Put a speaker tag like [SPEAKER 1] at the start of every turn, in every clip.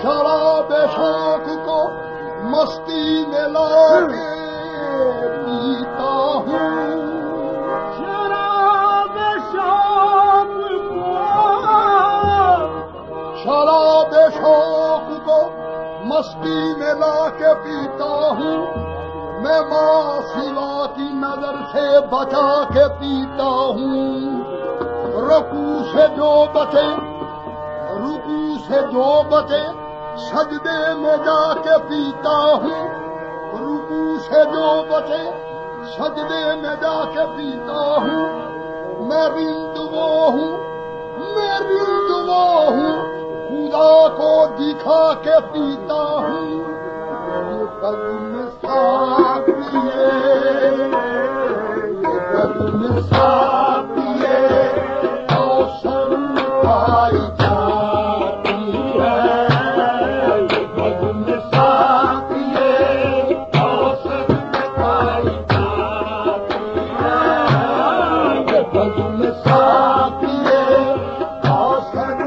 [SPEAKER 1] शराब शौक को मस्ती में लाके पीता हूँ।
[SPEAKER 2] शराब शौक
[SPEAKER 1] को मस्ती में लाके पीता हूँ। मैं मासिला की नजर से बचा के पीता हूँ। रुकू से जो बचे सजदे में जाके पीता हूँ। रुकू से जो बचे सजदे में जाके पीता हूँ। मैं रिंदुओ हूँ खुदा को दिखा के पीता हूँ। ये कदम साथिए, ये कदम साथिए अवसर पाई जाती है। ये कदम साथिए अवसर पाई जाती है। ये कदम साथिए अवसर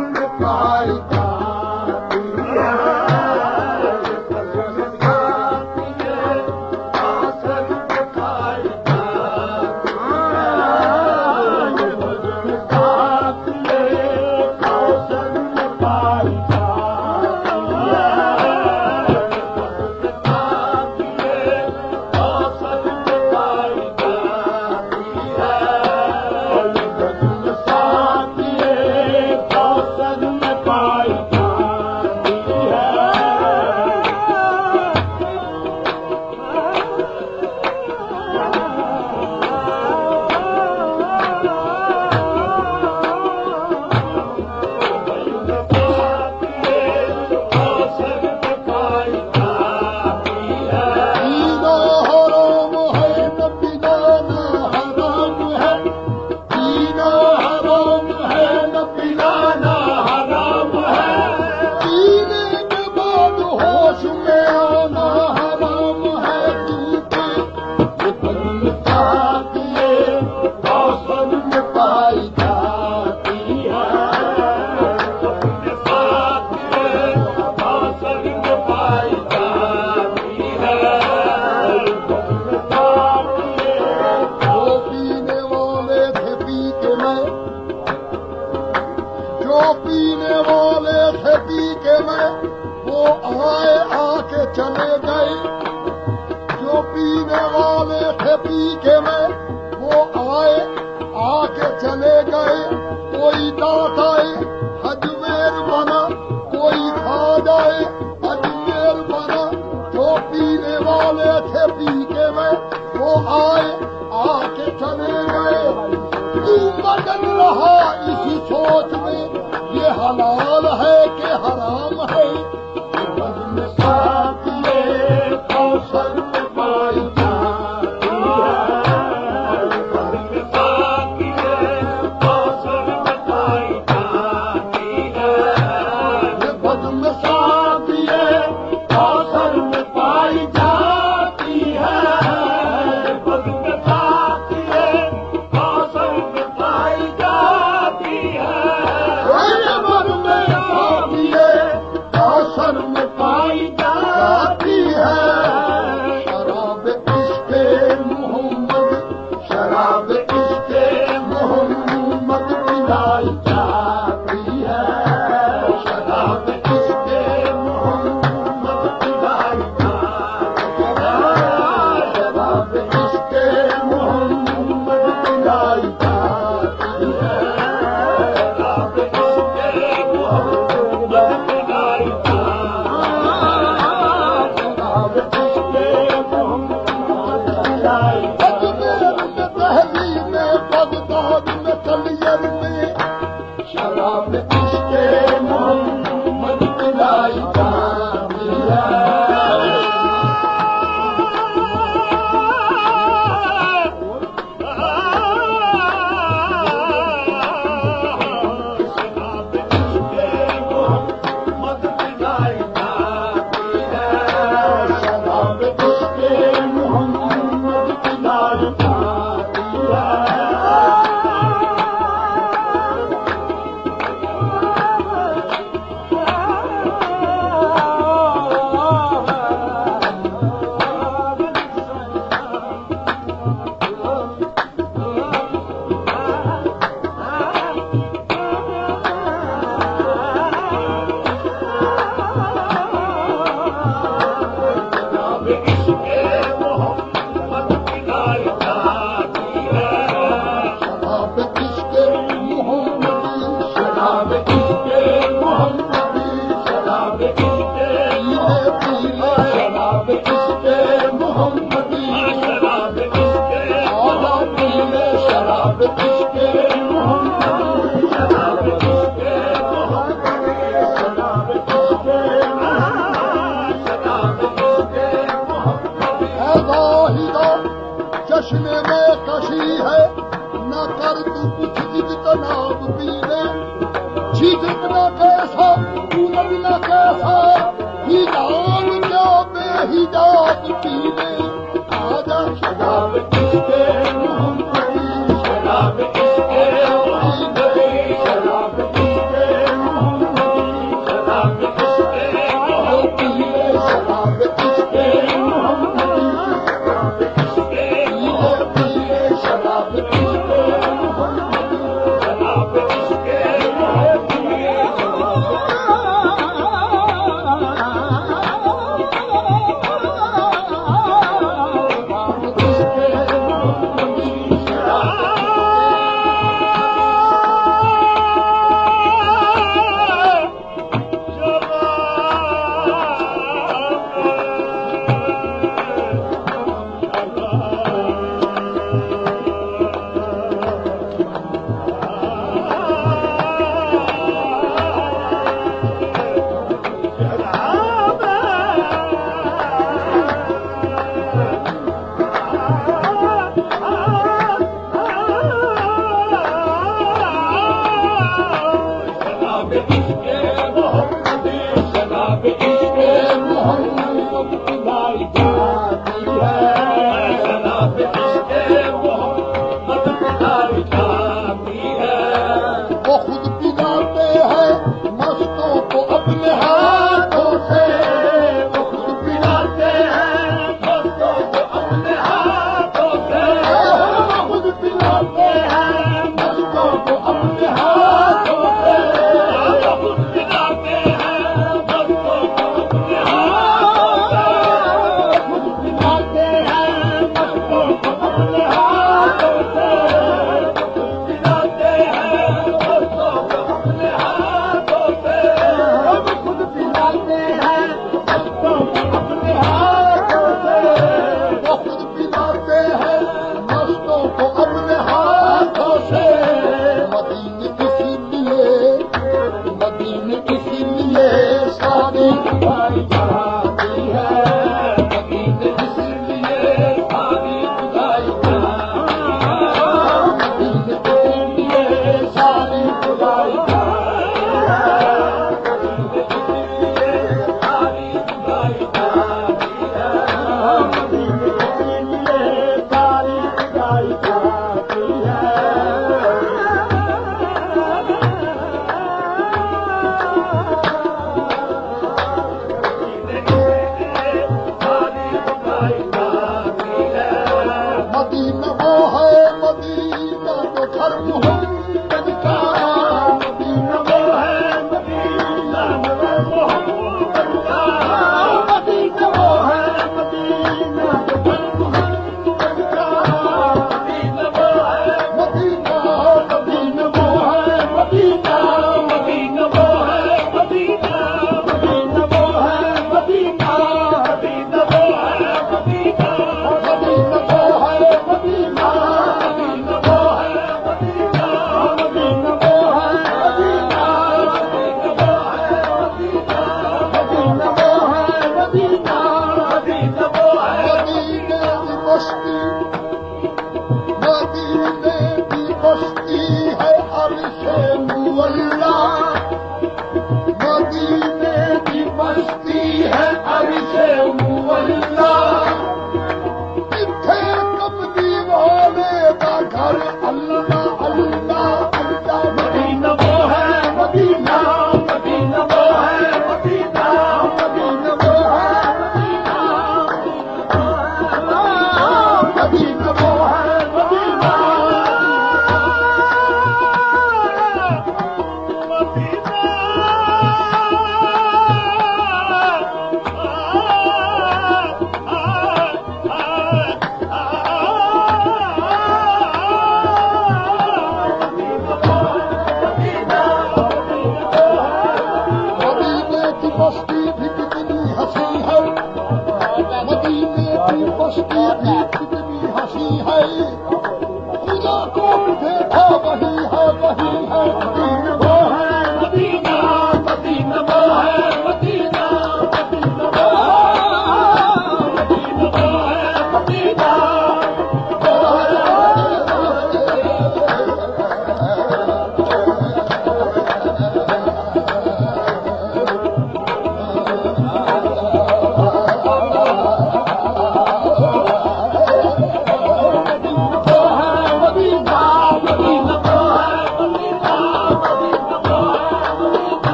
[SPEAKER 1] पाई जाती है। चश्मे में कशी है, न कर तू कुछ जिद तनाब पीने, झिझक न कैसा पूनम न कैसा, हिजाब क्या बेहिजाब पीने, आजा शराब किसके मोहम्मदी, शराब किसके मोहम्मदी, शराब किसके मोहम्मदी, शराब किसके मोहम्मदी, शराब किसके मोहम्मदी, शराब किसके, शराब किसके मोहम्मदी, शराब किसके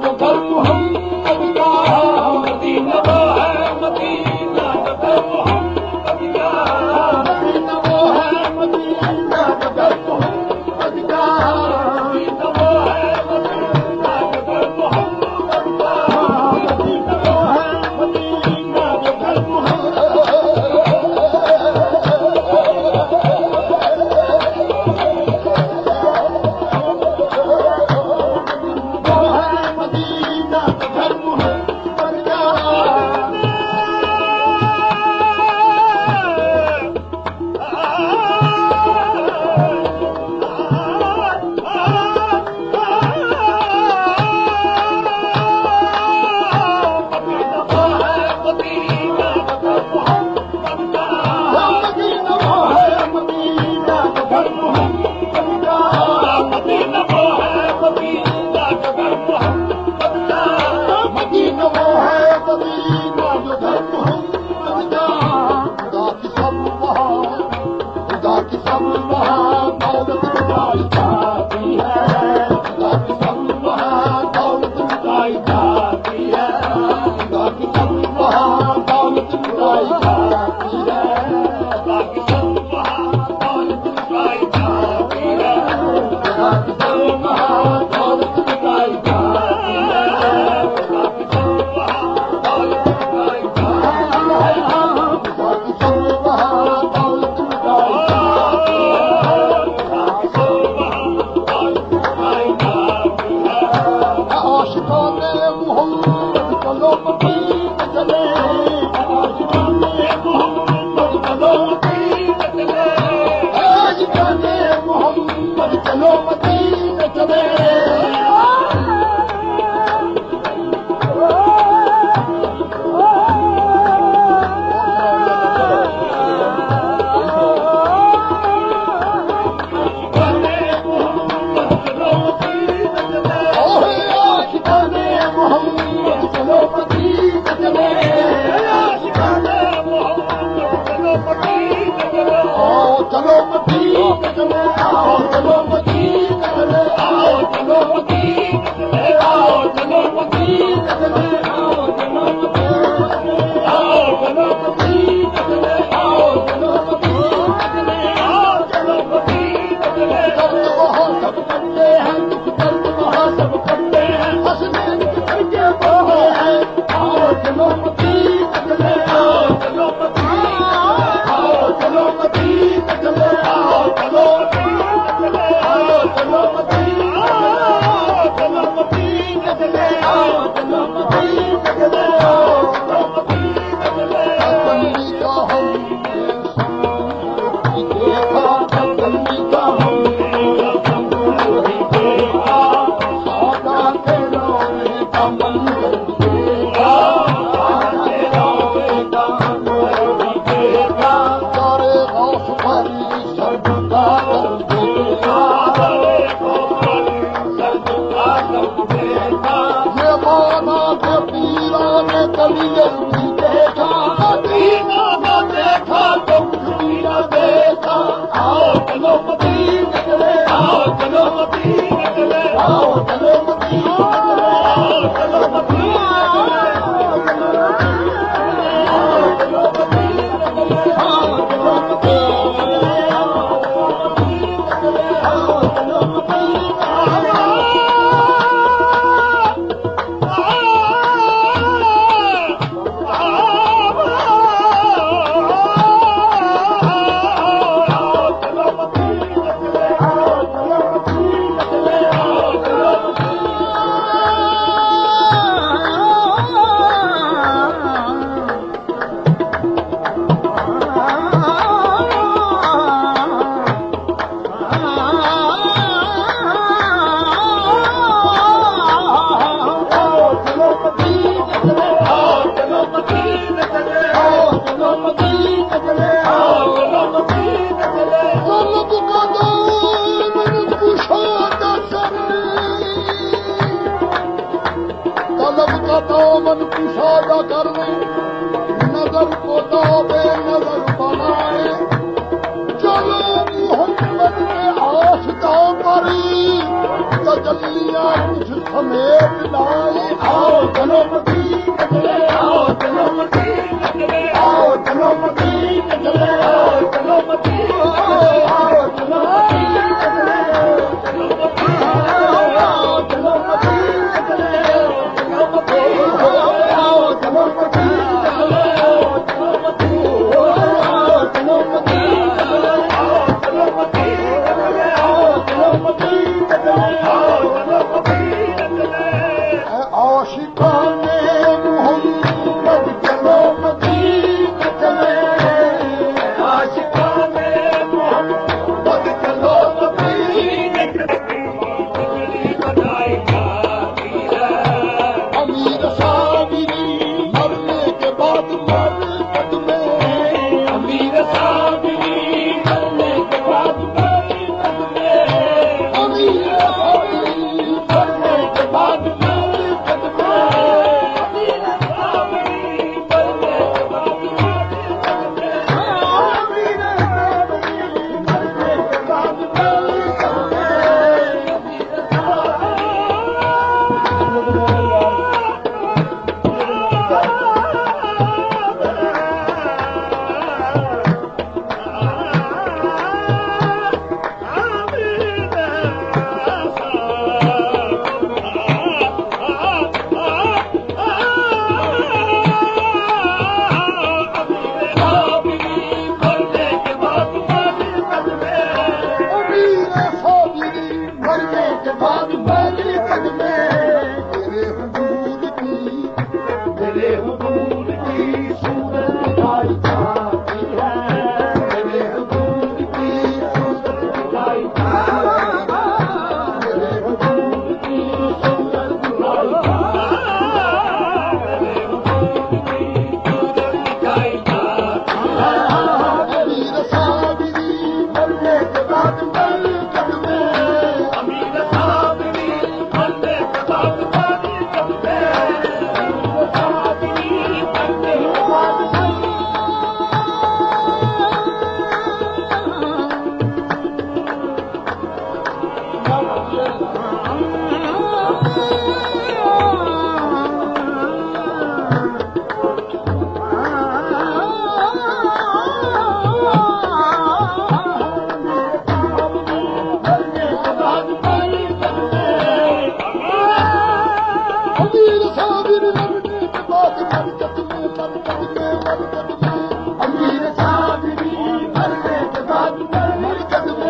[SPEAKER 1] जो घर मोहम्मद का, मदीना वो है मदीना जो घर मोहम्मद का, मदीना वो है मदीना जो घर मोहम्मद का, मदीना वो है मदीना जो घर मोहम्मद का, मदीना वो है मदीना जो घर मोहम्मद का। दामन कुशादा करने नजर को दावे नजर बनाए चलो मोहम्मद में आशिका परी बल्लियां कुछ समेत लाई। आओ चलो मदीने चले, आओ चलो मदीने चले, आओ चलो मदीने चले, आओ चलो मदीने चले, आओ चलो मदीने चले, चलो मदीने, आओ चलो मदीने चले, चलो मदीने, आओ चलो मदीने चले, आओ चलो मदीने, आओ चलो मदीने चले, आओ चलो मदीने चले, आओ चलो मदीने चले, आओ चलो मदीने चले। आशिकाने मोहम्मद चलो मदीने चले, आशिकाने मोहम्मद चलो मदीने चले। अमीर साबिरी मरने के बाद मरकत में, अमीर साबिरी मरने के बाद मरकत में, अमीर साबिरी मरने के बाद मरकत में, अमीर साबिरी मरने के बाद मरकत में, अमीर साबिरी मरने के बाद मरकत में।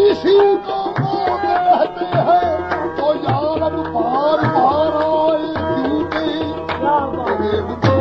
[SPEAKER 1] इसी को मौत कहते हैं, तो यार बार बार आए क्यों